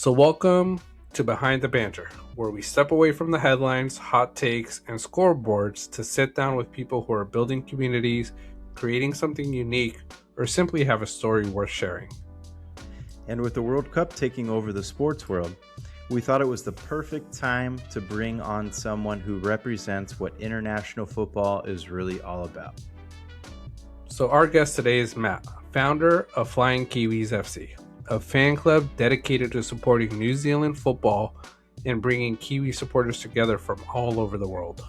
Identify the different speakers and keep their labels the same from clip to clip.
Speaker 1: So, welcome to Behind the Banter, where we step away from the headlines, hot takes, and scoreboards to sit down with people who are building communities, creating something unique, or simply have a story worth sharing.
Speaker 2: And with the World Cup taking over the sports world, we thought it was the perfect time to bring on someone who represents what international football is really all about.
Speaker 1: So, our guest today is Matt, founder of Flying Kiwis FC, a fan club dedicated to supporting New Zealand football and bringing Kiwi supporters together from all over the world.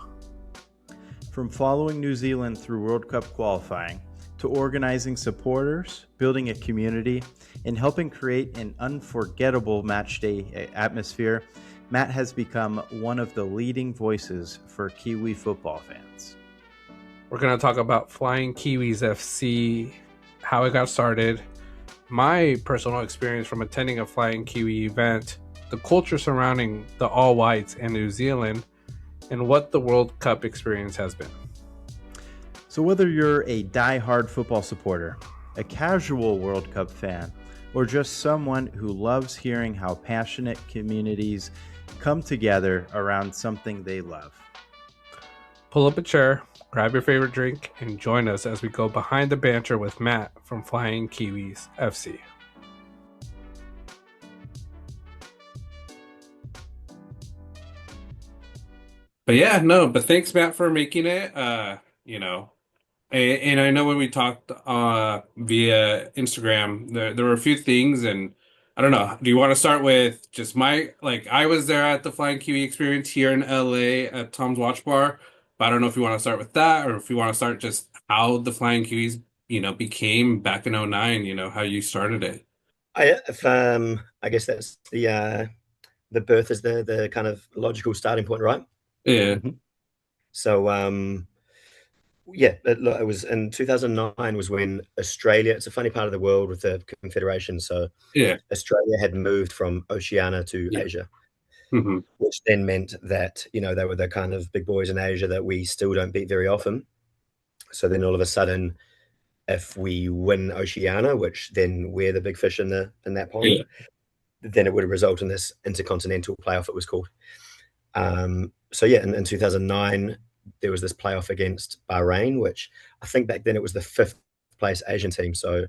Speaker 2: From following New Zealand through World Cup qualifying, to organizing supporters, building a community, and helping create an unforgettable matchday atmosphere, Matt has become one of the leading voices for Kiwi football fans.
Speaker 1: We're going to talk about Flying Kiwis FC, how it got started, my personal experience from attending a Flying Kiwi event, the culture surrounding the All Whites in New Zealand, and what the World Cup experience has been.
Speaker 2: So whether you're a die-hard football supporter, a casual World Cup fan, or just someone who loves hearing how passionate communities come together around something they love,
Speaker 1: pull up a chair, grab your favorite drink, and join us as we go behind the banter with Matt from Flying Kiwis FC. But thanks, Matt, for making it. And I know when we talked via Instagram, there were a few things, and I don't know. Do you want to start with just I was there at the Flying Kiwi experience here in LA at Tom's Watch Bar, but I don't know if you want to start with that or if you want to start just how the Flying Kiwis, became back in '09, how you started it.
Speaker 3: I guess that's the birth is the kind of logical starting point, right?
Speaker 1: Yeah.
Speaker 3: So it was in 2009 was when Australia, it's a funny part of the world with the Confederation. So
Speaker 1: Yeah.
Speaker 3: Australia had moved from Oceania to Asia, which then meant that, they were the kind of big boys in Asia that we still don't beat very often. So then all of a sudden, if we win Oceania, which then we're the big fish in that pond, then it would result in this intercontinental playoff, it was called. In 2009, there was this playoff against Bahrain, which I think back then it was the 5th place Asian team. So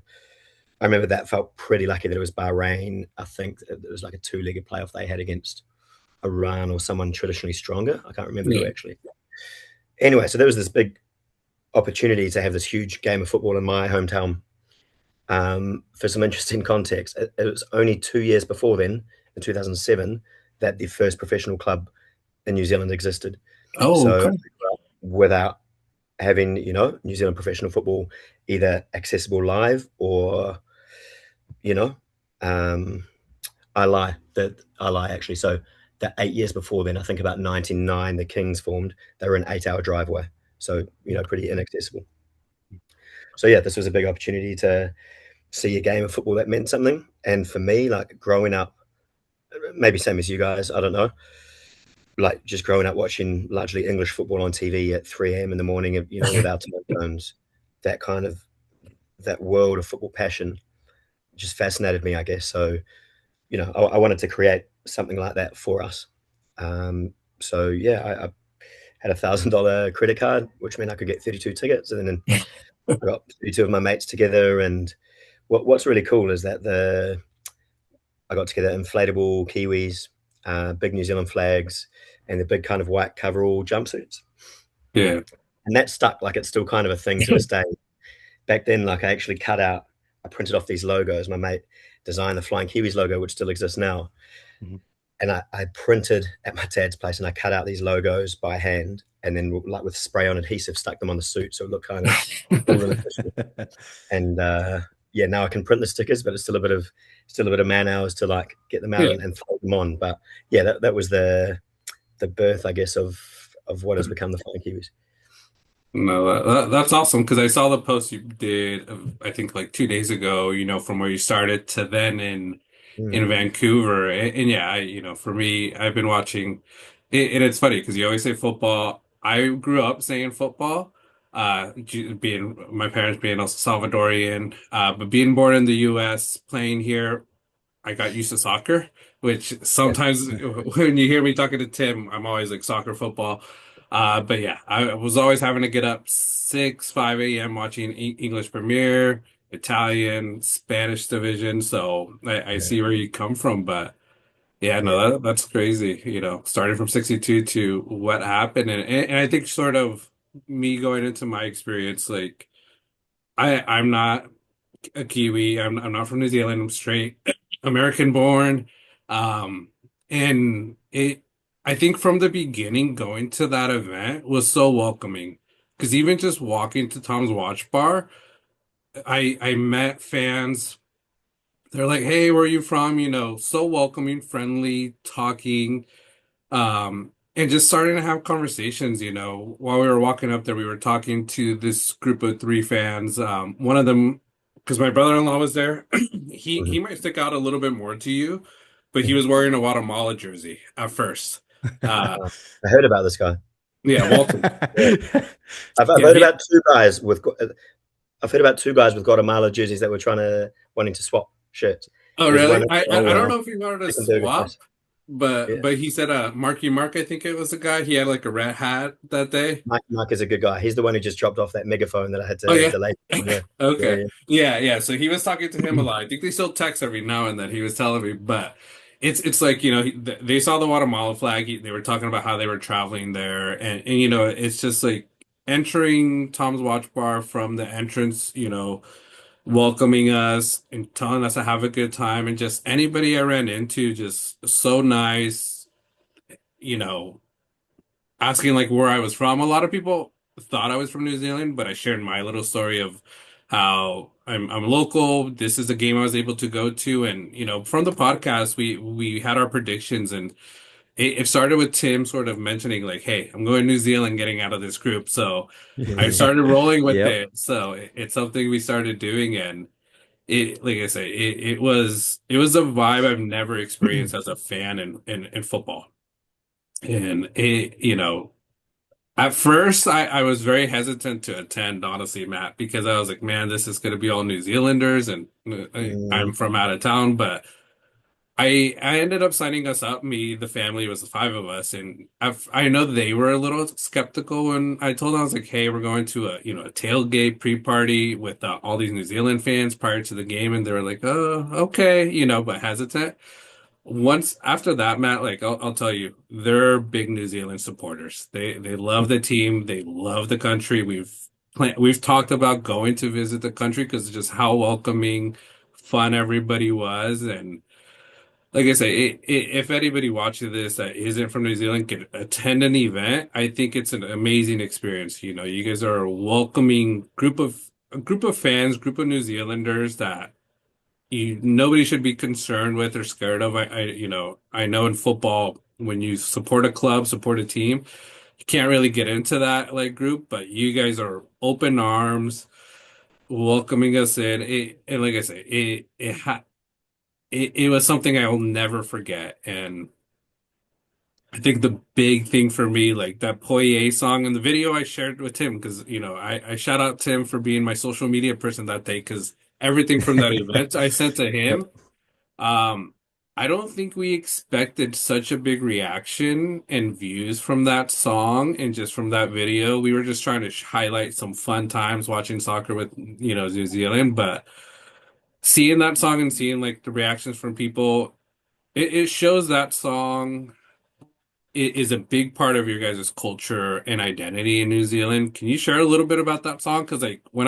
Speaker 3: I remember that felt pretty lucky that it was Bahrain. I think it was like a 2-legged playoff they had against Iran or someone traditionally stronger. I can't remember who actually. Anyway, so there was this big opportunity to have this huge game of football in my hometown. For some interesting context, it was only 2 years before then, in 2007, that the first professional club in New Zealand existed. So without having, New Zealand professional football either accessible live or, I lie actually. So the 8 years before then, I think about 99, the Kings formed. They were an 8-hour drive away. So, pretty inaccessible. So yeah, this was a big opportunity to see a game of football that meant something. And for me, like growing up, maybe same as you guys, I don't know, like just growing up watching largely English football on TV at 3 a.m. in the morning, without telephones, that world of football passion just fascinated me, I guess. So, I wanted to create something like that for us. I had $1,000 credit card, which meant I could get 32 tickets, and then I got 32 of my mates together. And what's really cool is that I got together inflatable Kiwis, big New Zealand flags, and the big kind of white coverall jumpsuits.
Speaker 1: Yeah.
Speaker 3: And that stuck, like it's still kind of a thing to this day. Back then, like I printed off these logos. My mate designed the Flying Kiwis logo, which still exists now. And I printed at my dad's place, and I cut out these logos by hand, and then like with spray on adhesive, stuck them on the suit, so it looked kind of cool and official. And now I can print the stickers, but it's still a bit of man hours to like get them out and fold them on. But yeah, that was the birth, I guess, of what has become the Flying Kiwis.
Speaker 1: No, that's awesome because I saw the post you did, I think like 2 days ago, from where you started to then in Vancouver. And yeah, for me, I've been watching and it's funny because you always say football. I grew up saying football, being my parents being also Salvadorian, but being born in the US, playing here, I got used to soccer, which sometimes when you hear me talking to Tim, I'm always like soccer, football. But yeah, I was always having to get up 6, 5 a.m. watching English Premier, Italian, Spanish division. So I
Speaker 3: Yeah.
Speaker 1: see where you come from, but yeah,
Speaker 3: Yeah.
Speaker 1: no, that's crazy. Starting from 62 to what happened. And I think sort of me going into my experience, like I'm not a Kiwi. I'm not from New Zealand. I'm straight American born. Um, and I think from the beginning, going to that event was so welcoming. Because even just walking to Tom's Watch Bar, I met fans. They're like, "Hey, where are you from?" So welcoming, friendly, talking. And just starting to have conversations, while we were walking up there, we were talking to this group of three fans. One of them, because my brother-in-law was there, he
Speaker 3: Mhm.
Speaker 1: might stick out a little bit more to you, but he was wearing a Guatemala jersey at first. Uh,
Speaker 3: I heard about this guy.
Speaker 1: yeah, Walter.
Speaker 3: Yeah. I've
Speaker 1: Yeah,
Speaker 3: heard about two guys with I've heard about two guys with Guatemala jerseys that were wanting to swap shirts.
Speaker 1: oh,
Speaker 3: There's one
Speaker 1: really?
Speaker 3: as
Speaker 1: I
Speaker 3: well,
Speaker 1: don't know if he wanted to
Speaker 3: second burger
Speaker 1: swap,
Speaker 3: price. Yeah.
Speaker 1: but he said Marky Mark, I think it was the guy. He had like a red hat that day.
Speaker 3: Mike is a good guy. He's the one who just dropped off that megaphone that I had
Speaker 1: Oh
Speaker 3: to
Speaker 1: yeah.
Speaker 3: delay. Yeah. Yeah.
Speaker 1: Okay. Yeah, yeah. So he was talking to him a lot. I think they still text every now and then. He was telling me, but it's like they saw the Guatemala flag. They were talking about how they were traveling there, and it's just like entering Tom's Watch Bar from the entrance. Welcoming us and telling us to have a good time, and just anybody I ran into, just so nice. You know, asking like where I was from. A lot of people thought I was from New Zealand, but I shared my little story of how I'm local. This is a game I was able to go to, and from the podcast we had our predictions, and it started with Tim sort of mentioning like, "Hey, I'm going to New Zealand, getting out of this group." So I
Speaker 3: Mhm.
Speaker 1: started rolling with
Speaker 2: Yep.
Speaker 1: it. So it's something we started doing, and like I say, it was a vibe I've never experienced as a fan in football. And at first, I was very hesitant to attend, honestly, Matt, because I was like, man, this is going to be all New Zealanders, and I'm
Speaker 3: Mm,
Speaker 1: from out of town. But I ended up signing us up. Me, the family, was the five of us, and I know they were a little skeptical when I told them. I was like, hey, we're going to a tailgate pre-party with all these New Zealand fans prior to the game, and they were like, oh, okay, but hesitant. Once after that, Matt, like I'll tell you, they're big New Zealand supporters. They love the team. They love the country. We've talked about going to visit the country because just how welcoming, fun everybody was. And like I say, if anybody watching this that isn't from New Zealand can attend an event, I think it's an amazing experience. You guys are a welcoming group of fans, group of New Zealanders that nobody should be concerned with or scared of. I know in football, when you support a club, support a team, you can't really get into that like group, but you guys are open arms, welcoming us in. And like I say, it was something I will never forget. And I think the big thing for me, like that Poye song and the video I shared with Tim, because I shout out Tim for being my social media person that day, because everything from that event I sent to
Speaker 2: Yep.
Speaker 1: him. Um, I don't think we expected such a big reaction and views from that song and just from that video. We were just trying to highlight some fun times watching soccer with, New Zealand, but seeing that song and seeing like the reactions from people, it shows that song is a big part of your guys' culture and identity in New Zealand. Can you share a little bit about that song? Because like when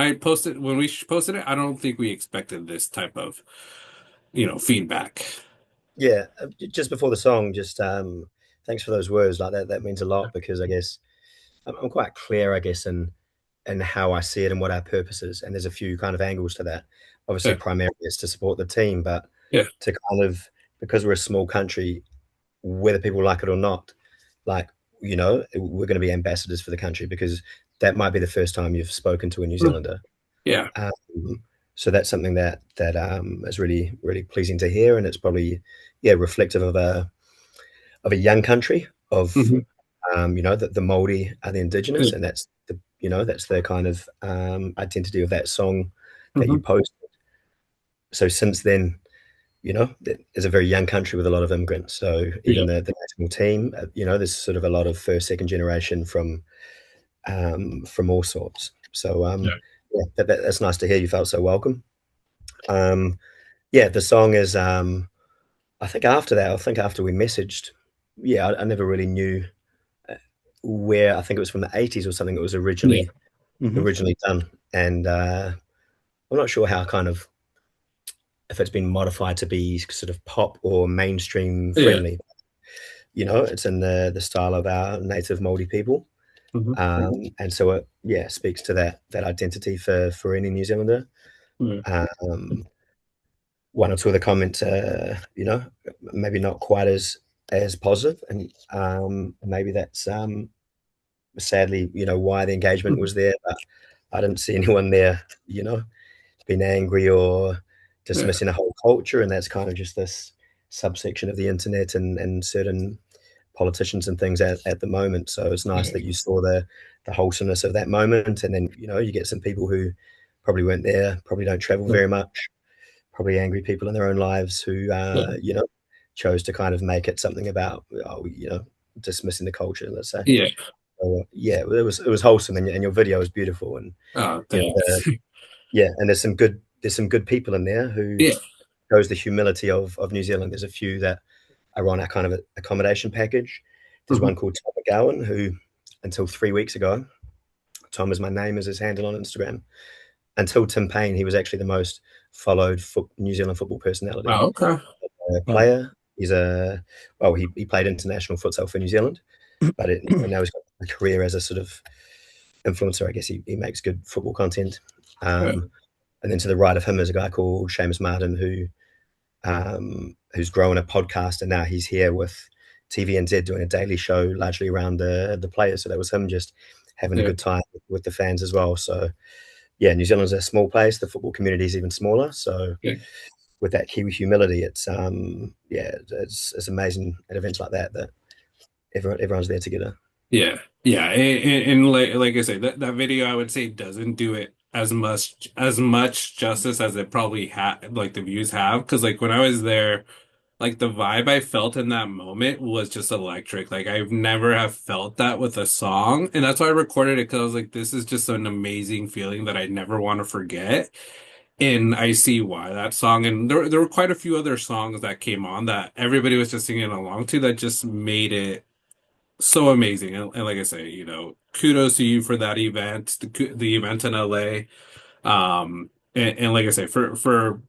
Speaker 1: we posted it, I don't think we expected this type of, feedback.
Speaker 3: yeah. Just before the song, just thanks for those words. Like that means a lot because I guess I'm quite clear, I guess, in how I see it and what our purpose is. And there's a few kind of angles to that. Obviously,
Speaker 1: Yeah,
Speaker 3: primarily it's to support the team, but
Speaker 1: yeah.
Speaker 3: to kind of because we're a small country, whether people like it or not, like we're going to be ambassadors for the country because that might be the first time you've spoken to a New
Speaker 1: Mm.
Speaker 3: Zealander.
Speaker 1: Yeah.
Speaker 3: So that's something that is really really pleasing to hear, and it's probably reflective of a young country of
Speaker 1: Hmm.
Speaker 3: the Maori are the indigenous,
Speaker 1: Yeah.
Speaker 3: and that's the kind of identity of that song that you
Speaker 1: Hmm.
Speaker 3: post. So since then, you know, it's a very young country with a lot of immigrants. So even
Speaker 1: Yeah.
Speaker 3: the national team, you know, there's sort of a lot of first, second generation from all sorts. So
Speaker 1: Yeah.
Speaker 3: yeah, that's nice to hear. You felt so welcome. Yeah, the song is. I think after that, I think after we messaged, yeah, I never really knew where. I think it was from the '80s or something. It was
Speaker 1: Yeah.
Speaker 2: Mhm.
Speaker 3: originally done, and I'm not sure how kind of if it's been modified to be sort of pop or mainstream
Speaker 1: Yeah.
Speaker 3: friendly. You know, it's in the style of our native Māori people,
Speaker 1: Hmm.
Speaker 3: and so it speaks to that identity for any New Zealander.
Speaker 1: Yeah.
Speaker 3: Um, one or two of the comments, you know, maybe not quite as positive, and maybe that's sadly, you know, why the engagement was there. But I didn't see anyone there, you know, being angry or
Speaker 1: Yeah.
Speaker 3: dismissing a whole culture, and that's kind of just this subsection of the internet and certain politicians and things at the moment. So it's nice that you saw the wholesomeness of that moment, and then you know you get some people who probably weren't there, probably don't travel very much, probably angry people in their own lives who you know chose to kind of make it something about you know dismissing the culture, let's say.
Speaker 1: Yeah.
Speaker 3: So, yeah, it was wholesome, and your video was beautiful, and
Speaker 1: Oh,
Speaker 3: you know
Speaker 1: thanks.
Speaker 3: yeah, and there's some good people in there who
Speaker 1: Yeah.
Speaker 3: shows the humility of New Zealand. There's a few that are on our kind of accommodation package. There's
Speaker 1: Hmm.
Speaker 3: one called Tom McGowan who, until 3 weeks ago, Tom is my name is his handle on Instagram. Until Tim Payne, he was actually the most followed New Zealand football personality.
Speaker 1: Oh, okay.
Speaker 2: Wow.
Speaker 3: Player. He's a well, he played international futsal for New Zealand, but now he's got a career as a sort of influencer. I guess he makes good football content.
Speaker 1: Yeah.
Speaker 3: And then to the right of him is a guy called Seamus Martin who's grown a podcast, and now he's here with TVNZ doing a daily show largely around the players. So that was him just having a
Speaker 1: Yeah.
Speaker 3: good time with the fans as well. So yeah, New Zealand's a small place. The football community is even smaller. So
Speaker 1: Yeah.
Speaker 3: with that Kiwi humility, it's yeah, it's amazing at events like that everyone's there together.
Speaker 1: Yeah, yeah, and like I say, that video I would say doesn't do it as much justice as it probably had like the views have. Because like when I was there, like the vibe I felt in that moment was just electric. Like I've never have felt that with a song, and that's why I recorded it because I was like, this is just an amazing feeling that I never want to forget. And I see why that song, and there were quite a few other songs that came on that everybody was just singing along to that just made it so amazing. And like I say, kudos to you for that event, the event in LA. And like I say, for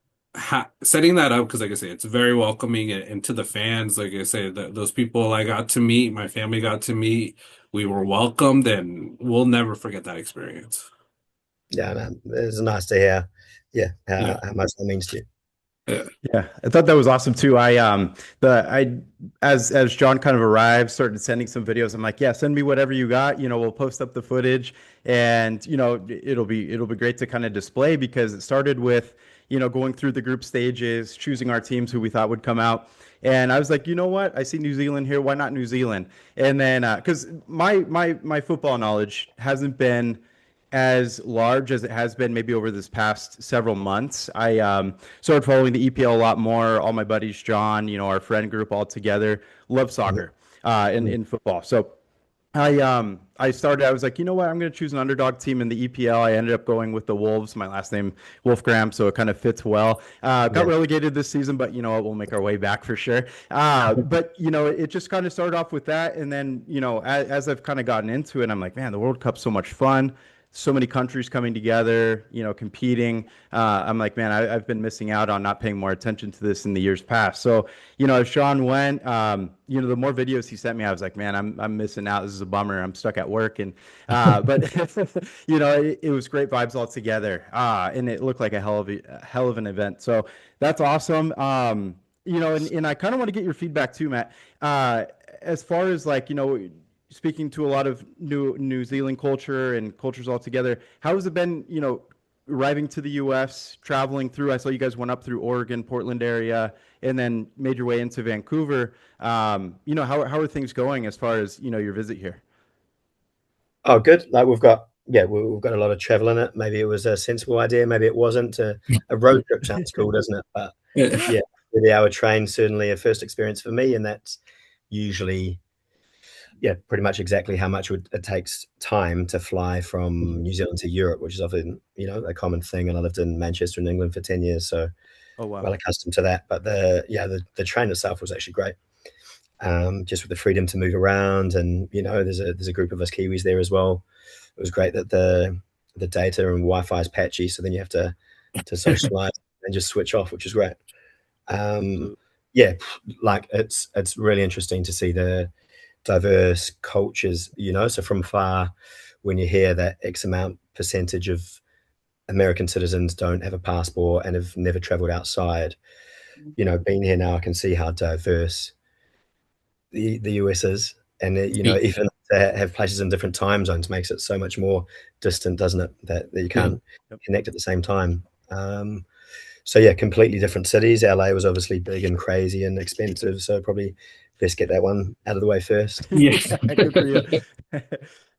Speaker 1: setting that up, because like I say, it's very welcoming and to the fans. Like I say, those people I got to meet, my family got to meet, we were welcomed, and we'll never forget that experience.
Speaker 3: Yeah, man, it's nice to hear. Yeah,
Speaker 1: Yeah,
Speaker 3: how much that means to you.
Speaker 1: yeah,
Speaker 2: Yeah, I thought that was awesome too. I as John kind of arrived, started sending some videos. I'm like, yeah, send me whatever you got. We'll post up the footage, and it'll be great to kind of display because it started with going through the group stages, choosing our teams who we thought would come out. And I was like, you know what? I see New Zealand here. Why not New Zealand? And then because my football knowledge hasn't been as large as it has been maybe over this past several months. I started following the EPL a lot more. All my buddies, John, our friend group all together, love
Speaker 3: Mhm,
Speaker 2: soccer in
Speaker 3: mhm.
Speaker 2: in football. So I started. I was like, you know what? I'm going to choose an underdog team in the EPL. I ended up going with the Wolves. My last name Wolfgram, so it kind of fits well. Got
Speaker 3: Yeah.
Speaker 2: relegated this season, but you know what? We'll make our way back for sure. But it just kind of started off with that, and then as I've kind of gotten into it, I'm like, man, the World Cup's so much fun. So many countries coming together, competing. I'm like, man, I've been missing out on not paying more attention to this in the years past. So, as Sean went, the more videos he sent me, I was like, man, I'm missing out. This is a bummer. I'm stuck at work, and but it was great vibes all together, and it looked like a hell of an event. So that's awesome. And I kind of want to get your feedback too, Matt. As far as like speaking to a lot of New Zealand culture and cultures altogether, how has it been, arriving to the U.S., traveling through? I saw you guys went up through Oregon, Portland area, and then made your way into Vancouver. How are things going as far as your visit here?
Speaker 3: Oh, good. Like we've got a lot of travel in it. Maybe it was a sensible idea. Maybe it wasn't. A road trip sounds cool, doesn't it? But
Speaker 1: yeah,
Speaker 3: yeah. 30-hour train, certainly a first experience for me, and that's usually, yeah, pretty much exactly how much it takes time to fly from New Zealand to Europe, which is often, a common thing. And I lived in Manchester in England for 10 years, so
Speaker 2: Oh wow.
Speaker 3: well accustomed to that. But the train itself was actually great. Just with the freedom to move around, and there's a group of us Kiwis there as well. It was great that the data and Wi-Fi is patchy, so then you have to socialize and just switch off, which is great. Um,
Speaker 2: Absolutely.
Speaker 3: yeah, like it's really interesting to see the diverse cultures. So from far, when you hear that X amount percentage of American citizens don't have a passport and have never traveled outside, being here now, I can see how diverse the US is, and even to have places in different time zones makes it so much more distant, doesn't it? That you
Speaker 1: Yeah.
Speaker 3: can't
Speaker 2: Yep.
Speaker 3: connect at the same time. So yeah, completely different cities. LA was obviously big and crazy and expensive, so probably best get that one out of the way first.
Speaker 1: Yeah.
Speaker 2: Good for you.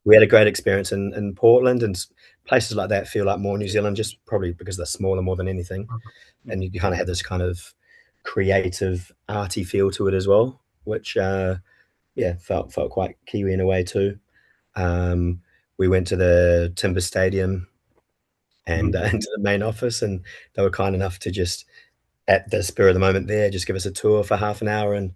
Speaker 3: We had a great experience in Portland, and places like that feel like more New Zealand, just probably because they're smaller more than anything, and
Speaker 2: Mhm.
Speaker 3: you kind of have this kind of creative, arty feel to it as well, which yeah, felt quite Kiwi in a way too. Um, we went to the Timber Stadium and
Speaker 1: Mhm.
Speaker 3: into the main office, and they were kind enough to just at the spur of the moment there, just give us a tour for half an hour. And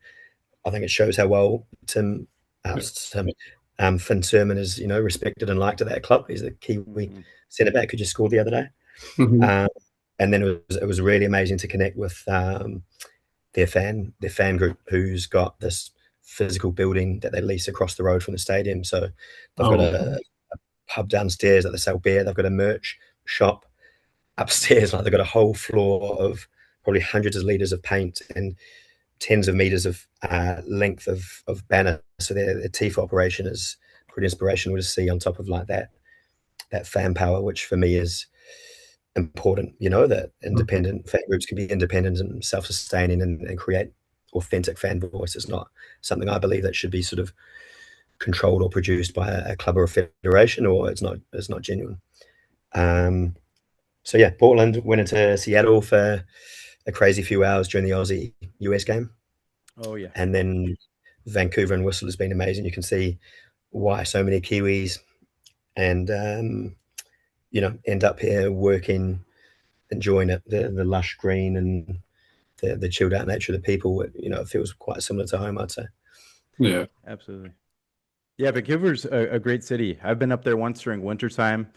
Speaker 3: I think it shows how well
Speaker 1: Yeah.
Speaker 3: Finn Sermon is, respected and liked at that club. He's the Kiwi
Speaker 2: Mhm.
Speaker 3: centre back who just scored the other day.
Speaker 1: Mhm.
Speaker 3: Um, and then it was really amazing to connect with their fan group, who's got this physical building that they lease across the road from the stadium. So they've got
Speaker 1: Oh.
Speaker 3: a pub downstairs that they sell beer. They've got a merch shop upstairs. Like they've got a whole floor of probably hundreds of liters of paint and tens of meters of length of banner. So their TIFA operation is pretty inspirational to see on top of like that fan power, which for me is important. That independent fan groups can be independent and self-sustaining and create authentic fan voice. It's not something I believe that should be sort of controlled or produced by a club or a federation, or it's not genuine. Um, so yeah, Portland went into Seattle for a crazy few hours during the Aussie US game,
Speaker 2: Oh yeah.
Speaker 3: and then Vancouver and Whistler has been amazing. You can see why so many Kiwis and end up here working, enjoying it, the lush green and the chilled out nature of the people. It feels quite similar to home, I'd say.
Speaker 1: Yeah.
Speaker 2: Absolutely. Yeah, Vancouver's a great city. I've been up there once during wintertime.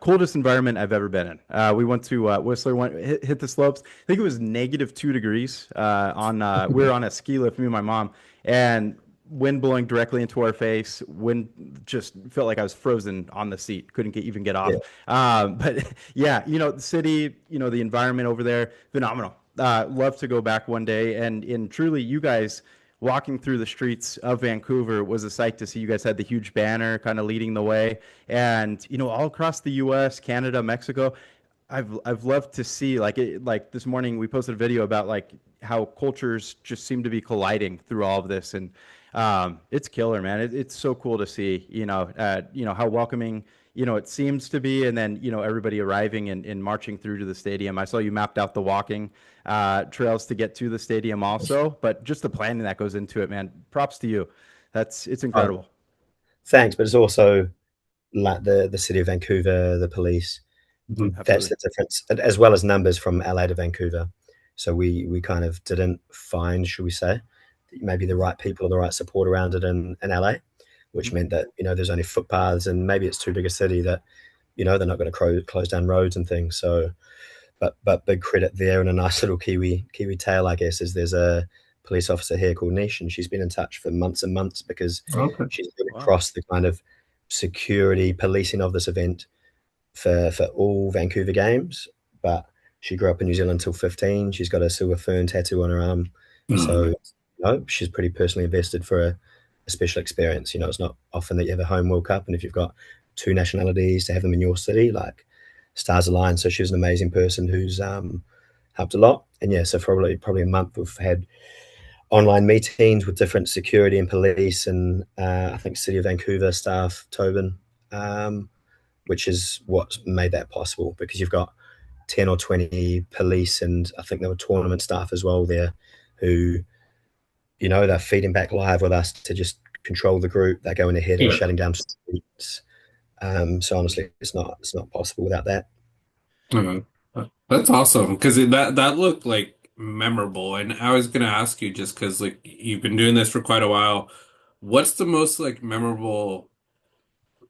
Speaker 2: Coldest environment I've ever been in. We went to Whistler, hit the slopes. I think it was -2 degrees we were on a ski lift, me and my mom, and wind blowing directly into our face. Wind just felt like I was frozen on the seat. Couldn't even get
Speaker 3: Yeah,
Speaker 2: off. But yeah, the city, the environment over there, phenomenal. Love to go back one day. And in truly, you guys walking through the streets of Vancouver was a sight to see. You guys had the huge banner kind of leading the way, and all across the U.S., Canada, Mexico. I've loved to see like this morning we posted a video about like how cultures just seem to be colliding through all of this, and it's killer, man. It's so cool to see. How welcoming it seems to be, and then everybody arriving and marching through to the stadium. I saw you mapped out the walking trails to get to the stadium also, but just the planning that goes into it, man. Props to you. It's
Speaker 3: oh,
Speaker 2: incredible.
Speaker 3: thanks. But it's also like the city of Vancouver, the police.
Speaker 1: Mhm.
Speaker 3: That's
Speaker 2: Absolutely.
Speaker 3: the difference, as well as numbers from LA to Vancouver. So we kind of didn't find, should we say, maybe the right people or the right support around it in LA, which
Speaker 2: Mhm.
Speaker 3: meant that there's only footpaths, and maybe it's too big a city that they're not going to close down roads and things. So, but big credit there, and a nice little Kiwi tale, I guess, is there's a police officer here called Nish, and she's been in touch for months and months because
Speaker 1: Okay.
Speaker 3: she's been
Speaker 2: Wow.
Speaker 3: across the kind of security policing of this event for all Vancouver games. But she grew up in New Zealand until 15. She's got a silver fern tattoo on her arm,
Speaker 1: Oh,
Speaker 3: so
Speaker 1: nice.
Speaker 3: she's pretty personally invested for a special experience. It's not often that you have a home World Cup, and if you've got two nationalities to have them in your city, like stars align. So she was an amazing person who's helped a lot. And yeah, so probably a month we've had online meetings with different security and police, and I think City of Vancouver staff, Tobin, which is what's made that possible, because you've got 10 or 20 police, and I think there were tournament staff as well there who, they're feeding back live with us to just control the group. They're going ahead and shutting down streets. So honestly, it's not possible without that.
Speaker 1: Uh, that's awesome because that looked like memorable. And I was gonna ask you just because like you've been doing this for quite a while, what's the most like memorable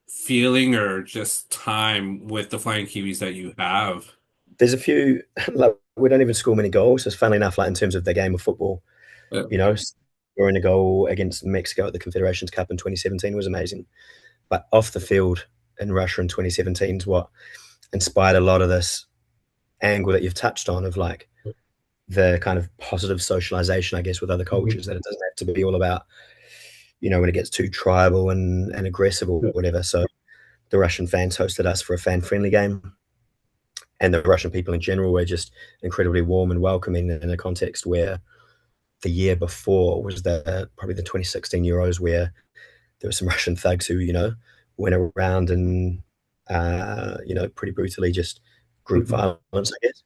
Speaker 1: feeling or just time with the Flying Kiwis that you have?
Speaker 3: There's a few, like, we don't even score many goals. It's funnily enough, like in terms of the game of football,
Speaker 1: Yeah.
Speaker 3: scoring a goal against Mexico at the Confederations Cup in 2017 was amazing. But off the field in Russia in 2017 is what inspired a lot of this angle that you've touched on of like the kind of positive socialization, I guess, with other
Speaker 1: Mhm.
Speaker 3: cultures, that it doesn't have to be all about, when it gets too tribal and aggressive or
Speaker 1: Yeah.
Speaker 3: whatever. So the Russian fans hosted us for a fan friendly game. And the Russian people in general were just incredibly warm and welcoming in a context where the year before was probably the 2016 Euros, where there were some Russian thugs who, went around and, pretty brutally just group
Speaker 1: Mhm.
Speaker 3: violence, I guess.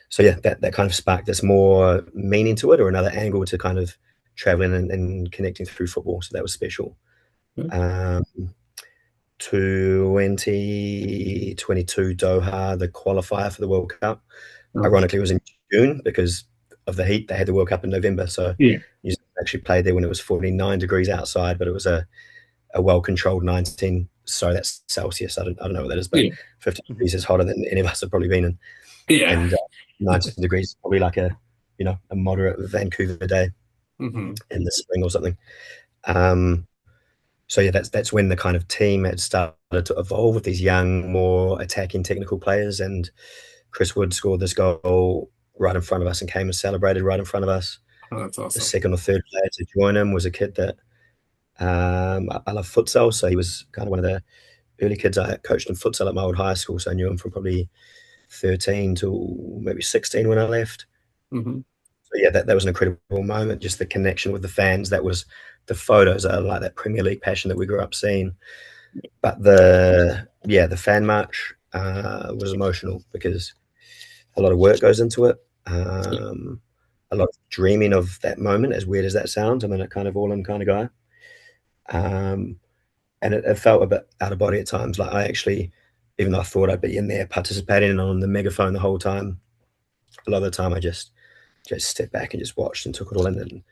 Speaker 3: So yeah, that kind of sparked this more meaning to it, or another angle to kind of traveling and connecting through football. So that was special.
Speaker 1: Yeah.
Speaker 3: Um, 2022 Doha, the qualifier for the World Cup.
Speaker 1: Oh,
Speaker 3: Ironically, it was in June because of the heat. They had the World Cup in November, so
Speaker 1: yeah.
Speaker 3: New Zealand actually played there when it was 49 degrees outside, but it was a well-controlled 19. Sorry, that's Celsius. I don't know what that is, but
Speaker 1: Yeah.
Speaker 3: 50 degrees is hotter than any of us have probably been in,
Speaker 1: Yeah.
Speaker 3: and 19 degrees is probably like a moderate Vancouver day
Speaker 1: Hmm.
Speaker 3: in the spring or something. Um, so yeah, that's when the kind of team had started to evolve with these young, more attacking, technical players. And Chris Wood scored this goal right in front of us and came and celebrated right in front of us.
Speaker 1: Oh, that's
Speaker 3: The
Speaker 1: awesome.
Speaker 3: second or third player to join him was a kid that I love futsal, so he was kind of one of the early kids I coached in futsal at my old high school. So I knew him from probably 13 to maybe 16 when I left.
Speaker 1: Hmm.
Speaker 3: So yeah, that was an incredible moment. Just the connection with the fans. That was the photos. I like that Premier League passion that we grew up seeing. But the fan march was emotional because a lot of work goes into it. A lot of dreaming of that moment, as weird as that sounds. I'm in a kind of all in kind of guy. Um, and it felt a bit out of body at times. Like I actually, even though I thought I'd be in there participating on the megaphone the whole time, a lot of the time I just stepped back and just watched and took it all in, and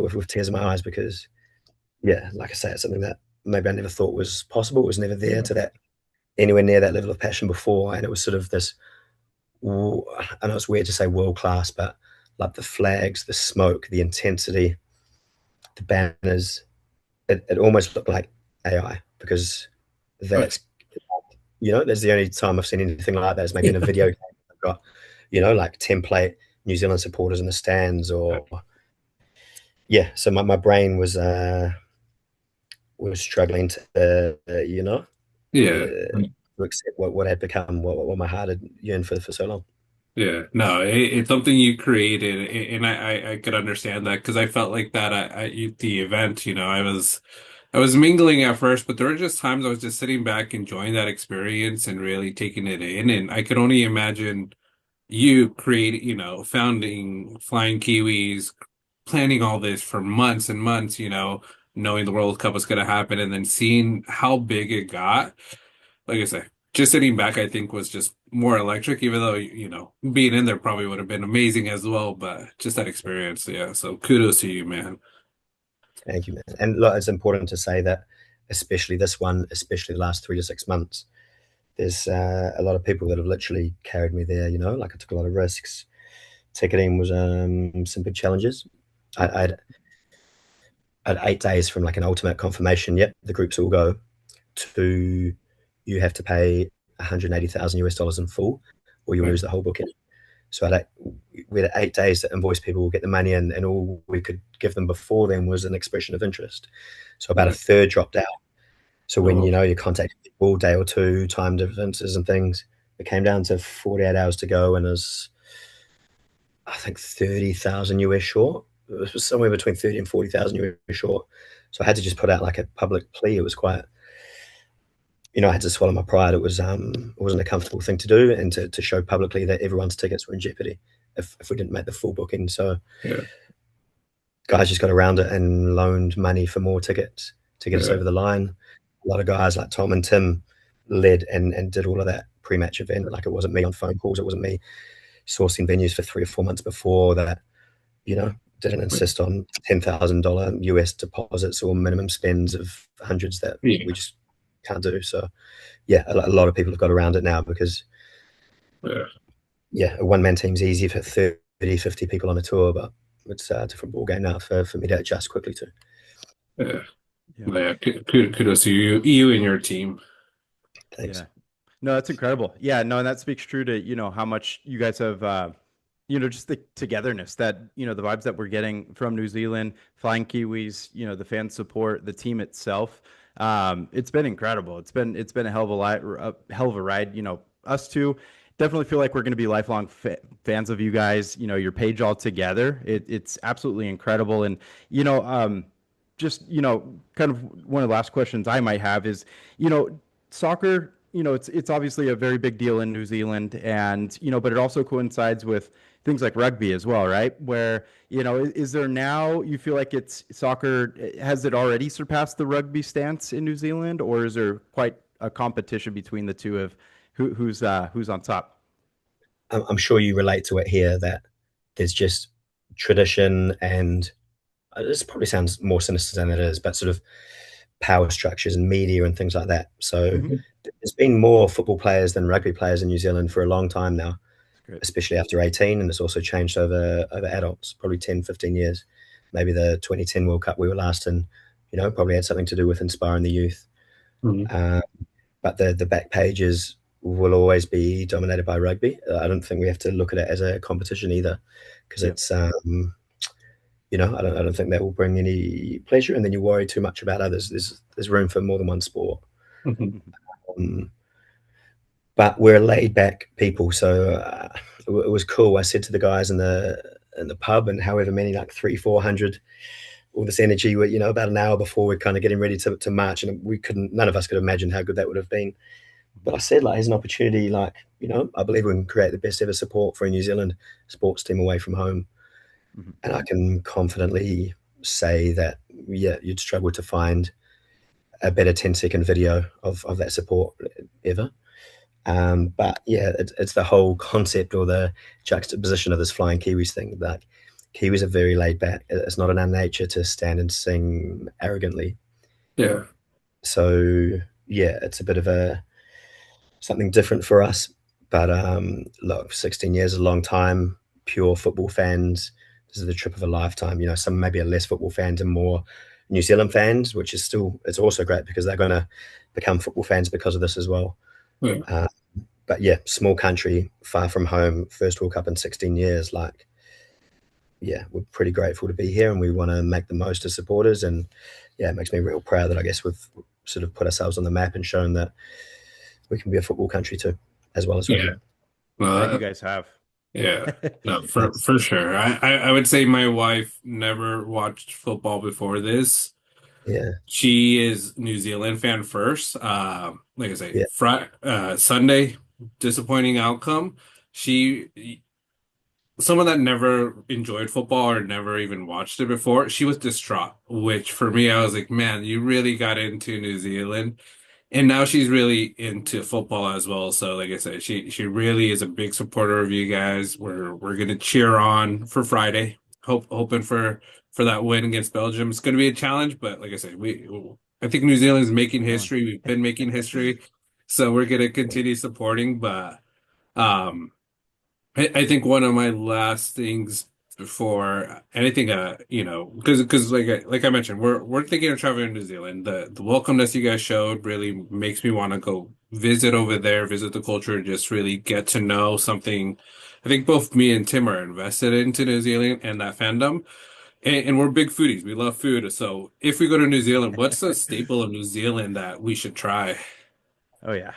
Speaker 3: with tears in my eyes, because yeah, like I say, it's something that maybe I never thought was possible. It was never there to that anywhere near that level of passion before, and it was sort of this. I know it's weird to say world class, but like the flags, the smoke, the intensity, the banners, it almost looked like AI, because that's that's the only time I've seen anything like that is maybe in a video game. I've got like template New Zealand supporters in the stands, or yeah. So my brain was struggling
Speaker 1: Yeah.
Speaker 3: to accept what had become what my heart had yearned for so long.
Speaker 1: Yeah, no, it's something you created, and I could understand that because I felt like that at the event. I was mingling at first, but there were just times I was just sitting back, enjoying that experience and really taking it in, and I could only imagine you creating, founding Flying Kiwis, planning all this for months and months, knowing the World Cup was going to happen, and then seeing how big it got. Like I say, just sitting back, I think was just more electric, even though, being in there probably would have been amazing as well, but just that experience. Yeah. So kudos to you, man.
Speaker 3: Thank you, man. And look, it's important to say that, especially this one, especially the last 3 to 6 months, there's a lot of people that have literally carried me there. Like I took a lot of risks. Ticketing was some big challenges. I had 8 days from like an ultimate confirmation. Yep, the groups all go, to you have to pay 180,000 US dollars in full, or you'll
Speaker 1: Right.
Speaker 3: lose the whole booking. So we had 8 days to invoice people, get the money in, and all we could give them before then was an expression of interest. So about a
Speaker 1: Right.
Speaker 3: third dropped out. So when
Speaker 1: Oh,
Speaker 3: you contact people, day or two, time differences and things, it came down to 48 hours to go, and it was, I think, 30,000 US short. It was somewhere between 30 and 40,000 US short. So I had to just put out like a public plea. It was quite I had to swallow my pride. It wasn't a comfortable thing to do, and to show publicly that everyone's tickets were in jeopardy if we didn't make the full booking. So
Speaker 1: Yeah.
Speaker 3: guys just got around it and loaned money for more tickets to get us
Speaker 1: Yeah.
Speaker 3: over the line. A lot of guys like Tom and Tim led and did all of that pre-match event. Like, it wasn't me on phone calls. It wasn't me sourcing venues for 3 or 4 months before that, didn't insist on $10,000 US deposits or minimum spends of hundreds that we
Speaker 1: Yeah.
Speaker 3: just can't do. So yeah, a lot of people have got around it now because
Speaker 1: Yeah.
Speaker 3: yeah, a one-man team's easy for 30, 50 people on a tour, but it's a different ball game now for me to adjust quickly to.
Speaker 1: Yeah.
Speaker 2: Yeah.
Speaker 1: Yeah. Kudos to you and your team.
Speaker 3: Thanks.
Speaker 2: Yeah. No, that's incredible. Yeah, no, and that speaks true to, how much you guys have just the togetherness that, the vibes that we're getting from New Zealand, Flying Kiwis, the fan support, the team itself. It's been incredible. It's been a hell of a ride. Us two definitely feel like we're going to be lifelong fans of you guys. Your page all together. It's absolutely incredible. And, just, kind of one of the last questions I might have is, soccer, it's obviously a very big deal in New Zealand, and but it also coincides with things like rugby as well, right? Where is there now, you feel like it's soccer, has it already surpassed the rugby stance in New Zealand, or is there quite a competition between the two of who's on top?
Speaker 3: I'm sure you relate to it here that there's just tradition and this probably sounds more sinister than it is, but sort of power structures and media and things like that. So
Speaker 2: Hmm.
Speaker 3: there's been more football players than rugby players in New Zealand for a long time now,
Speaker 2: That's great.
Speaker 3: especially after 18, and it's also changed over adults, probably 10, 15 years. Maybe the 2010 World Cup we were last in, probably had something to do with inspiring the youth.
Speaker 1: Mhm.
Speaker 3: Uh, but the back pages will always be dominated by rugby. I don't think we have to look at it as a competition either, because
Speaker 2: Yeah.
Speaker 3: it's I don't think that will bring any pleasure, and then you worry too much about others. There's room for more than one sport.
Speaker 1: Mhm.
Speaker 2: Mhm.
Speaker 3: Um, but we're laid back people, so it was cool. I said to the guys in the pub, and however many, like 300, 400, all this energy. About an hour before we're kind of getting ready to march, and none of us could imagine how good that would have been. But I said, like, here's an opportunity. Like, I believe we can create the best ever support for a New Zealand sports team away from home,
Speaker 2: Mhm.
Speaker 3: and I can confidently say that, yeah, you'd struggle to find a better 10-second video of that support ever. But yeah, it's the whole concept or the juxtaposition of this Flying Kiwis thing. Like, Kiwis are very laid back. It's not in our nature to stand and sing arrogantly.
Speaker 1: Yeah.
Speaker 3: So yeah, it's a bit of something different for us. But look, 16 years is a long time. Pure football fans, this is the trip of a lifetime. Some maybe are less football fans and more New Zealand fans, which is it's also great because they're going to become football fans because of this as well.
Speaker 1: Yeah.
Speaker 3: Uh, but yeah, small country, far from home, first World Cup in 16 years. Like, yeah, we're pretty grateful to be here, and we want to make the most as supporters. And yeah, it makes me real proud that I guess we've sort of put ourselves on the map and shown that we can be a football country too, as well as
Speaker 1: Yeah.
Speaker 3: rugby.
Speaker 2: That you
Speaker 1: Well,
Speaker 2: guys have.
Speaker 1: yeah. No, for
Speaker 3: Thanks.
Speaker 1: for sure. I would say my wife never watched football before this.
Speaker 3: Yeah,
Speaker 1: She is New Zealand fan first. Like I say,
Speaker 3: yeah,
Speaker 1: Sunday, disappointing outcome. She, someone that never enjoyed football or never even watched it before, she was distraught. Which for me, I was like, man, you really got into New Zealand. And now she's really into football as well. So like I said, she really is a big supporter of you guys. We're gonna cheer on for Friday. Hoping for that win against Belgium. It's gonna be a challenge, but like I said, I think New Zealand's making
Speaker 2: Come on.
Speaker 1: history. We've been making history. So we're gonna continue supporting. But um I think one of my last things before anything, because like I mentioned, we're thinking of traveling to New Zealand. The welcomeness you guys showed really makes me want to go visit over there, visit the culture, just really get to know something. I think both me and Tim are invested into New Zealand and that fandom, and we're big foodies. We love food. So if we go to New Zealand, what's a staple of New Zealand that we should try?
Speaker 2: Oh yeah.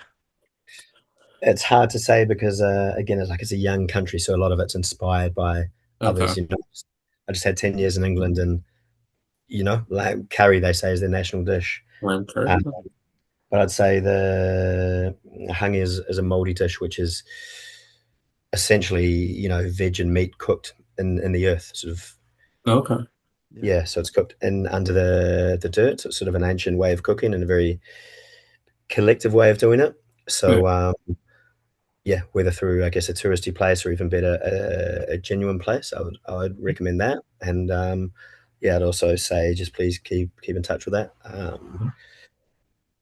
Speaker 3: it's hard to say because again, it's a young country, so a lot of it's inspired by
Speaker 1: Okay.
Speaker 3: others. I just had 10 years in England, and like curry, they say, is their national dish.
Speaker 1: Banter.
Speaker 3: Uh, but I'd say the hangi is a moldy dish, which is essentially, veg and meat cooked in the earth, sort of.
Speaker 1: Okay.
Speaker 2: Yeah.
Speaker 3: Yeah, so it's cooked in under the dirt. So it's sort of an ancient way of cooking and a very collective way of doing it.
Speaker 1: Yeah.
Speaker 3: So yeah, whether through, I guess, a touristy place or even better, a genuine place, I would recommend that. And yeah, I'd also say just please keep in touch with that.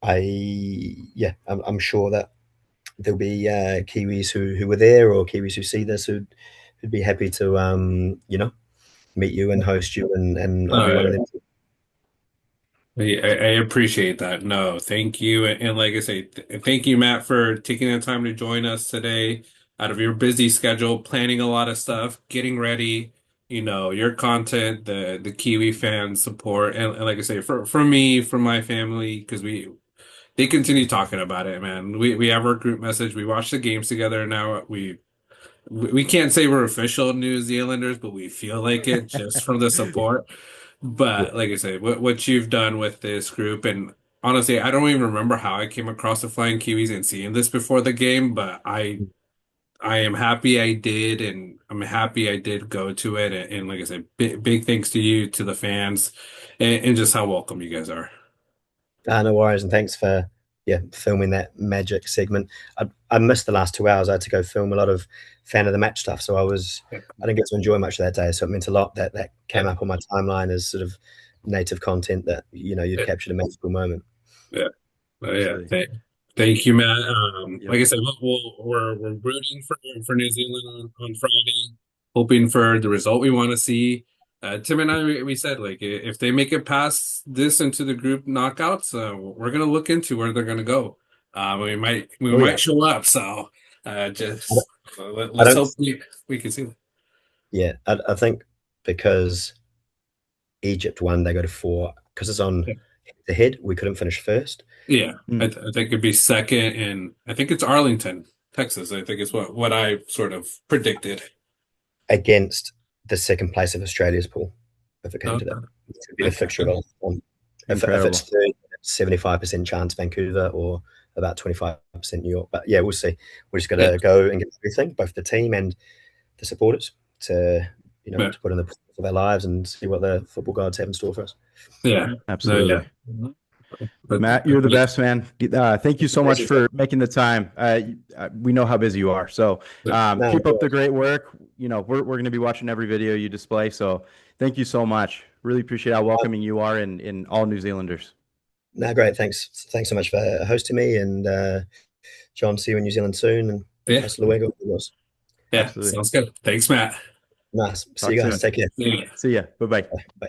Speaker 3: I'm sure that there'll be Kiwis who were there, or Kiwis who see this, who'd be happy to meet you and host you, and I'll be one of
Speaker 1: Uh,
Speaker 3: them.
Speaker 1: I appreciate that. No, thank you. And like I say, thank you, Matt, for taking the time to join us today out of your busy schedule, planning a lot of stuff, getting ready, your content, the Kiwi fan support. And like I say, for me, for my family, because they continue talking about it, man. We have our group message. We watch the games together now. We can't say we're official New Zealanders, but we feel like it just from the support.
Speaker 3: Yeah.
Speaker 1: But like I say, what you've done with this group, and honestly, I don't even remember how I came across the Flying Kiwis and seeing this before the game, but I am happy I did, and I'm happy I did go to it. And like I said, big thanks to you, to the fans, and just how welcome you guys are.
Speaker 3: No worries, and thanks for filming that magic segment. I missed the last 2 hours. I had to go film a lot of fan of the match stuff, so
Speaker 1: Yeah,
Speaker 3: I didn't get to enjoy much of that day. So it meant a lot that came
Speaker 1: yeah,
Speaker 3: up on my timeline as sort of native content that you'd captured a magical moment.
Speaker 1: yeah. Yeah,
Speaker 2: Absolutely.
Speaker 1: thank you, Matt.
Speaker 2: Yep.
Speaker 1: Like I said, we're rooting for New Zealand on Friday, hoping for the result we want to see. Tim and I, we said like if they make it past this into the group knockouts, we're gonna look into where they're gonna go. We
Speaker 3: Oh
Speaker 1: might
Speaker 3: yeah,
Speaker 1: show up. So
Speaker 3: I don't,
Speaker 1: just
Speaker 3: I
Speaker 1: let's
Speaker 3: don't
Speaker 1: hope we can see them.
Speaker 3: yeah, I think because Egypt won, they go to four because it's on the head. We couldn't finish first
Speaker 1: Yeah,
Speaker 2: Mm.
Speaker 1: I think it'd be second, and I think it's Arlington, Texas. I think is what I sort of predicted.
Speaker 3: against the second place of Australia's pool if it came to that.
Speaker 1: Okay.
Speaker 3: It would be the
Speaker 1: Okay.
Speaker 3: fixture of if it's
Speaker 2: Incredible.
Speaker 3: 30, 75% chance Vancouver or about 25% New York. But yeah, we'll see. We're just
Speaker 1: Yeah.
Speaker 3: gonna go and get everything, both the team and the supporters, to
Speaker 1: Yeah.
Speaker 3: to put in the of our lives and see what the football gods have in store for us.
Speaker 1: Yeah. No, yeah.
Speaker 2: Absolutely.
Speaker 1: But,
Speaker 2: Matt, you're the best, man. Thank you so much
Speaker 3: Appreciate that.
Speaker 2: for making the time. We know how busy you are, so
Speaker 3: No,
Speaker 2: keep up the great work. We're going to be watching every video you display. So thank you so much. Really appreciate how welcoming you are in all New Zealanders.
Speaker 3: no, great. Thanks so much for hosting me. And John, see you in New Zealand soon. And
Speaker 1: yeah.
Speaker 3: hasta luego.
Speaker 1: Yeah.
Speaker 2: Absolutely.
Speaker 1: Sounds good. Thanks, Matt.
Speaker 3: Nice. See
Speaker 2: Talk
Speaker 3: you guys.
Speaker 2: soon.
Speaker 3: Take care.
Speaker 1: See ya.
Speaker 2: See ya. Bye bye.
Speaker 3: Bye.